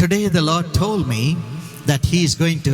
Today the Lord told me that He is going to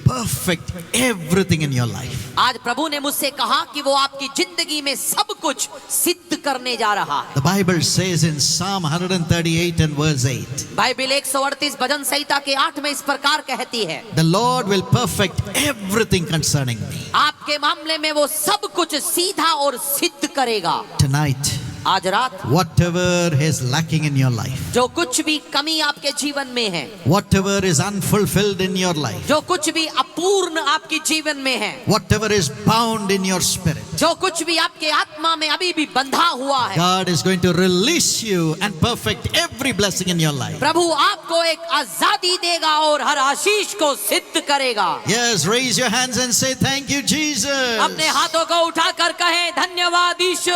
perfect everything in your life. आज प्रभु ने मुझसे कहा कि वो आपकी जिंदगी में सब कुछ सिद्ध करने जा रहा है। The Bible says in Psalm 138 and verse 8, Bible 138 भजन संहिता के 8 में इस प्रकार कहती है, the Lord will perfect everything concerning me. आपके मामले में वो सब कुछ सीधा और सिद्ध करेगा। Tonight, आज रात whatever is lacking in your life, जो कुछ भी कमी आपके जीवन में है, whatever is unfulfilled in your life, जो कुछ भी अपूर्ण आपके जीवन में है, whatever is bound in your spirit, जो कुछ भी आपके आत्मा में अभी भी बंधा हुआ है, God is going to release you and perfect every blessing in your life. प्रभु आपको एक आजादी देगा और हर आशीष को सिद्ध करेगा। Yes, raise your hands and say thank you, Jesus. अपने हाथों को उठाकर कहें धन्यवाद यीशु,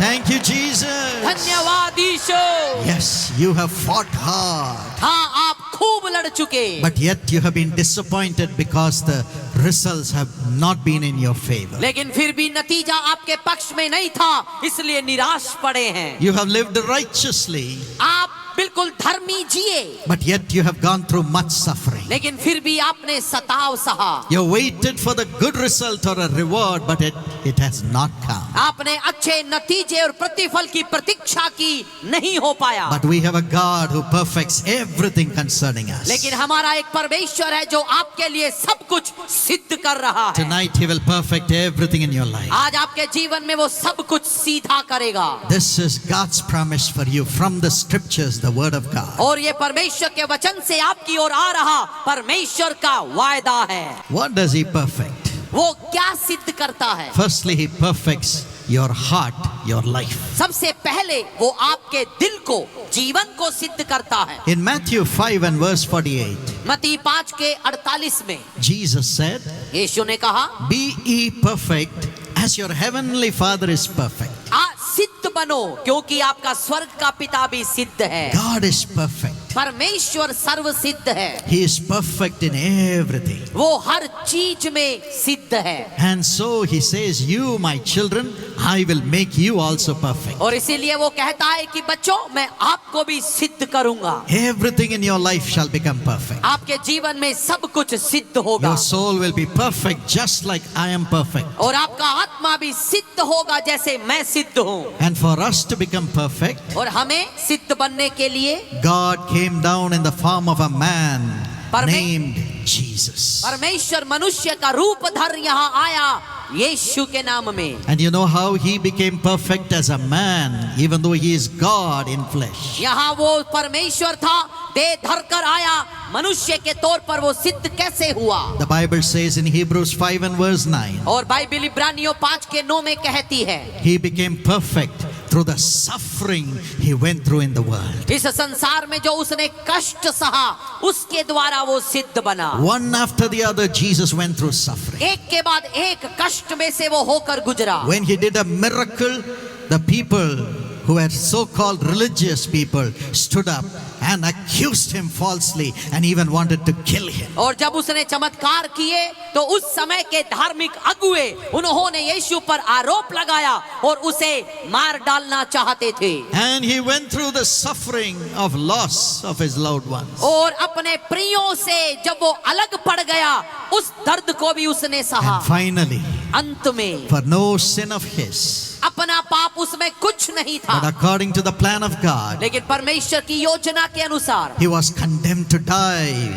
Thank you, Jesus. धन्यवाद यीशु। Yes, you have fought hard, हाँ, आप खूब लड़ चुके, but yet you have been disappointed because the results have not been in your favor. लेकिन फिर भी नतीजा आपके पक्ष में नहीं था, इसलिए निराश पड़े हैं। You have lived righteously, आप बिल्कुल धर्मी जिए, but yet you have gone through much suffering. लेकिन फिर भी आपने सताव सहा। You waited for the good result or a reward, but it has not come. आपने अच्छे नतीजे और प्रतिफल की प्रतीक्षा की, नहीं हो पाया। But we have a God who perfects everything concerning us. लेकिन हमारा एक परमेश्वर है जो आपके लिए सब कुछ सिद्ध कर रहा है। Tonight He will perfect everything in your life. आज आपके जीवन में वो सब कुछ सीधा करेगा। This is God's promise for you from the scriptures, the word of God. और ये परमेश्वर के वचन से आपकी ओर आ रहा परमेश्वर का वायदा है। What does He perfect? वो क्या सिद्ध करता है? Firstly, He perfects your heart, your life. सबसे पहले वो आपके दिल को, जीवन को सिद्ध करता है। In Matthew 5 and verse 48, मत्ती 5 के 48 में Jesus said, यीशु ने कहा, "Be ye perfect as your heavenly Father is perfect." आज सिद्ध बनो क्योंकि आपका स्वर्ग का पिता भी सिद्ध है। God is perfect. परमेश्वर सर्व सिद्ध है, He is perfect in everything. वो हर चीज में सिद्ध है। And so He says, "You, my children, I will make you also perfect." और इसीलिए वो कहता है कि बच्चों, मैं आपको भी सिद्ध करूंगा। Everything in your life shall become perfect. आपके जीवन में सब कुछ सिद्ध होगा, Your soul will be perfect just like I am perfect. और आपका आत्मा भी सिद्ध होगा जैसे मैं सिद्ध हूँ। And for us to become perfect, और हमें सिद्ध बनने के लिए God came down in the form of a man Parme- named Jesus. परमेश्वर मनुष्य का रूप धर यहाँ आया यीशु के नाम में। And you know how He became perfect as a man, even though He is God in flesh. यहाँ वो परमेश्वर था, देह धर कर आया, मनुष्य के तौर पर वो सिद्ध कैसे हुआ? The Bible says in Hebrews 5 and verse 9, और बाइबल इब्रानियों 5 के 9 में कहती है, He became perfect through the suffering He went through in the world. इस संसार में जो उसने कष्ट सहा, उसके द्वारा वो सिद्ध बना। One after the other, Jesus went through suffering. एक के बाद एक कष्ट में से वो होकर गुजरा। When He did a miracle, the people who were so-called religious people stood up and accused Him falsely and even wanted to kill Him. और जब उसने चमत्कार किए तो उस समय के धार्मिक अगुए उन्होंने यीशु पर आरोप लगाया और उसे मार डालना चाहते थे। And He went through the suffering of loss of His loved ones. और अपने प्रियों से जब वो अलग पड़ गया, उस दर्द को भी उसने सहा। And finally, अंत में for no sin of His, अपना पाप उसमें कुछ नहीं था, but according to the plan of God, लेकिन परमेश्वर की योजना के अनुसार He was condemned to die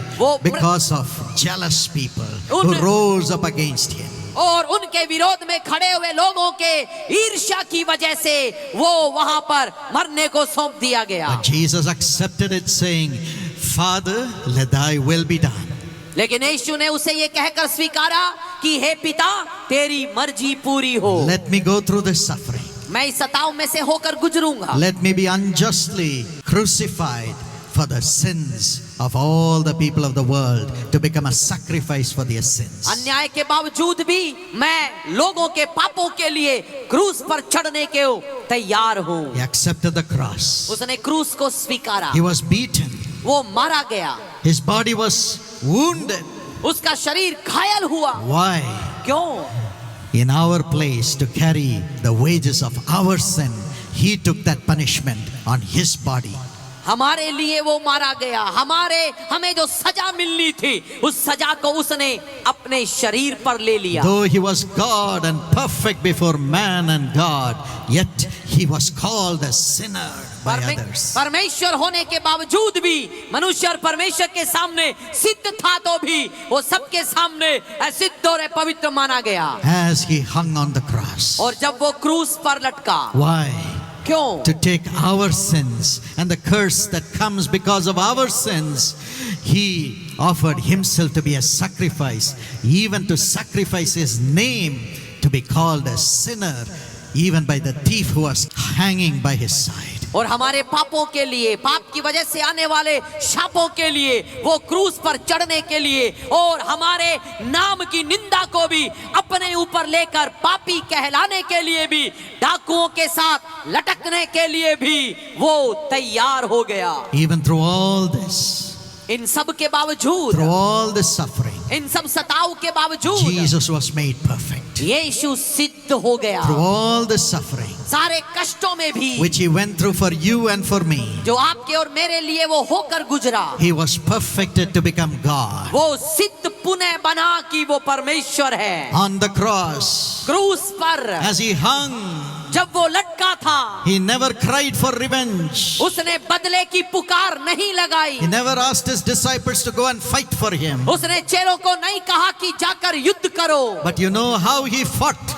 because of jealous people who rose up against Him. और उनके विरोध में खड़े हुए लोगों के ईर्ष्या की वजह से वो वहां पर मरने को सौंप दिया गया। But Jesus accepted it, saying, "Father, let Thy will be done." लेकिन यीशु ने उसे ये कहकर स्वीकारा कि हे पिता, तेरी मर्जी पूरी हो। Let me go through this suffering. मैं इस सताव में से होकर गुजरूंगा। Let me be unjustly crucified for the sins of all the people of the world, to become a sacrifice for their sins. अन्याय के बावजूद भी मैं लोगों के पापों के लिए क्रूस पर चढ़ने के तैयार हूँ। He accepted the cross. उसने क्रूस को स्वीकारा। He was beaten. वो मारा गया। His body was wounded. उसका शरीर घायल हुआ। Why? क्यों? In our place, to carry the wages of our sin, He took that punishment on His body. हमारे लिए वो मारा गया, हमें जो सजा मिलनी थी उस सजा को उसने अपने शरीर पर ले लिया। Though he was God and perfect before man and God, yet he was called a sinner by others. परमेश्वर होने के बावजूद भी मनुष्य और परमेश्वर के सामने सिद्ध था तो भी वो सबके सामने असिद्ध और पवित्र माना गया। As he hung on the cross. और जब वो क्रूस पर लटका, Why? क्यों? To take our sins and the curse that comes because of our sins. He offered himself to be a sacrifice, even to sacrifice his name to be called a sinner, even by the thief who was hanging by his side. और हमारे पापों के लिए, पाप की वजह से आने वाले शापों के लिए वो क्रूस पर चढ़ने के लिए और हमारे नाम की निंदा को भी अपने ऊपर लेकर पापी कहलाने के लिए भी, डाकुओं के साथ लटकने के लिए भी वो तैयार हो गया। Even through all this, इन सब के बावजूद, through all this suffering, इन सब सताव के बावजूद Jesus was made perfect. यीशु सिद्ध हो गया। Through all this suffering, सारे कष्टों में भी which he went through for you and for me, जो आपके और मेरे लिए वो होकर गुजरा, he was perfected to become God. वो सिद्ध पुनः बना कि वो परमेश्वर है। On the cross, क्रूस पर as he hung, जब वो लटका था, he never cried for revenge. उसने बदले की पुकार नहीं लगाई। He never asked his disciples to go and fight for him. उसने चेलों को नहीं कहा कि जाकर युद्ध करो। But you know how he fought?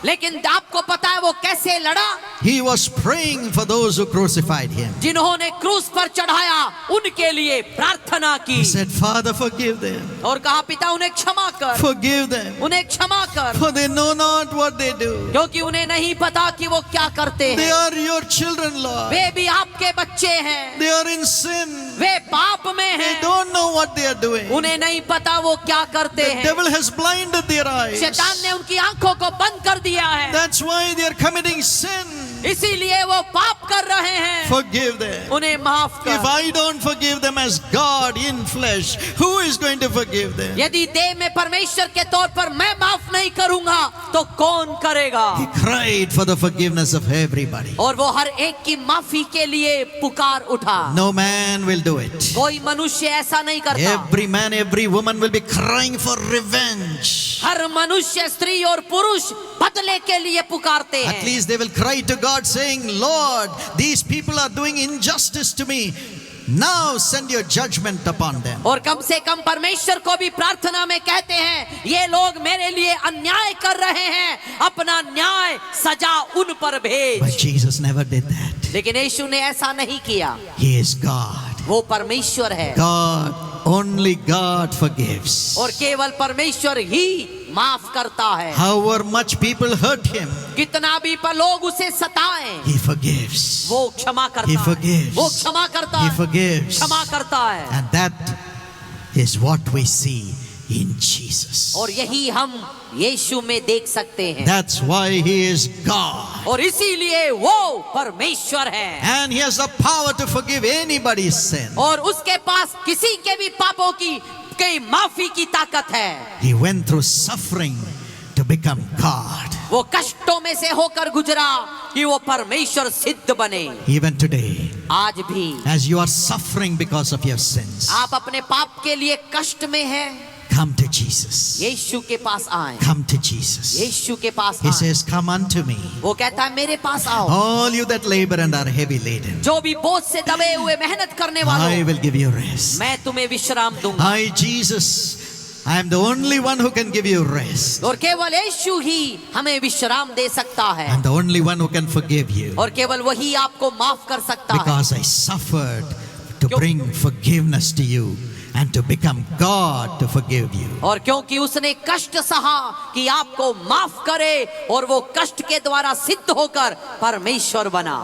लेकिन आपको पता है वो कैसे लड़ा? He was praying for those who crucified him. जिन्होंने क्रूस पर चढ़ाया उनके लिए प्रार्थना की। He said, Father, forgive them. और कहा, पिता उन्हें क्षमा कर, Forgive them. उन्हें क्षमा कर, For they know not what they do. क्योंकि उन्हें नहीं पता कि वो क्या करते They हैं। are your children, Lord. वे भी आपके बच्चे हैं, They are in sin. वे पाप में They हैं, don't know what they are doing. उन्हें नहीं पता वो क्या करते The हैं। devil has blinded their eyes. शैतान ने उनकी आंखों को बंद कर दिया है, That's why they are committing sin. इसीलिए वो पाप कर रहे हैं। Forgive them. उन्हें माफ If कर। I don't forgive them as God in flesh, who is going to forgive them? यदि देह में परमेश्वर के तौर पर मैं माफ नहीं करूंगा तो कौन करेगा? He cried for the forgiveness of everybody. और वो हर एक की माफी के लिए पुकार उठा। No man will do it. कोई मनुष्य ऐसा नहीं करता। Every man, every woman will be crying for revenge. हर मनुष्य, स्त्री और पुरुष बदले के लिए पुकारते At हैं। least they will cry to God saying, Lord, these people are doing injustice to me. Now send your judgment upon them. और कम से कम परमेश्वर को भी प्रार्थना में कहते हैं, ये लोग मेरे लिए अन्याय कर रहे हैं, अपना न्याय सजा उन पर But भेज। Jesus never did that. लेकिन यीशु ने ऐसा नहीं किया। He is God. वो परमेश्वर है God, only God forgives. और केवल परमेश्वर ही माफ करता है। However much people hurt him, कितना भी पर लोग उसे सताएं, He forgives. वो क्षमा करता He है। forgives. वो क्षमा करता He है, forgives. क्षमा करता है। And that is what we see in Jesus. और यही हम यीशु में देख सकते हैं। That's why He is God. और इसीलिए वो परमेश्वर है And He has the power to forgive anybody's sin. और उसके पास किसी के भी पापों की माफी की ताकत है। He went through suffering to become God. वो कष्टों में से होकर गुजरा कि वो परमेश्वर सिद्ध बने। Even today, आज भी as you are suffering because of your sins, आप अपने पाप के लिए कष्ट में हैं, come to Jesus. यीशु के पास आएं। Come to Jesus. यीशु के पास He आएं। says, come unto me, वो कहता है मेरे पास आओ, all you that labor and are heavy laden. जो भी बोझ से दबे हुए मेहनत करने I वालों, will give you rest. मैं तुम्हें विश्राम दूंगा। I, Jesus, I am the only one who can give you rest. और केवल यीशु ही हमें विश्राम दे सकता है I'm the only one who can forgive you. और केवल वही आपको माफ कर सकता है, Because I suffered to bring forgiveness to you and to become God to forgive you. और क्योंकि उसने कष्ट सहा कि आपको माफ करे और वो कष्ट के द्वारा सिद्ध होकर परमेश्वर बना।